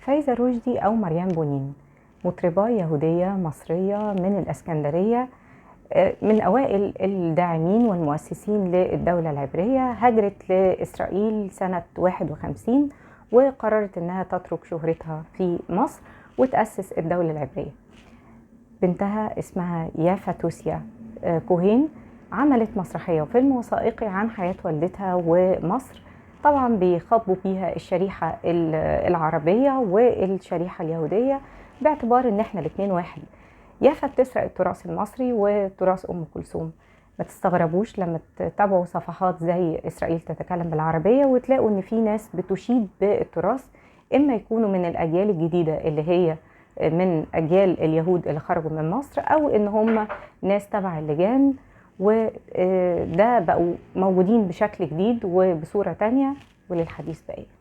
فايزة رشدي أو مريم بونين، مطربة يهودية مصرية من الإسكندرية، من أوائل الداعمين والمؤسسين للدولة العبرية. هاجرت لإسرائيل سنة 51 وقررت أنها تترك شهرتها في مصر وتأسس الدولة العبرية. بنتها اسمها يافا توسيا كوهين عملت مسرحية وفيلم وثائقي عن حياة والدتها ومصر، طبعا بيخاطبوا فيها الشريحة العربية والشريحة اليهودية باعتبار ان احنا الاتنين واحد. يافا بتسرق التراث المصري وتراث ام كلثوم. ما تستغربوش لما تتابعوا صفحات زي اسرائيل تتكلم بالعربية وتلاقوا ان في ناس بتشيد بالتراث، اما يكونوا من الاجيال الجديدة اللي هي من اجيال اليهود اللي خرجوا من مصر، او ان هم ناس تبع اللجان، وده بقوا موجودين بشكل جديد وبصورة تانية. وللحديث بقية.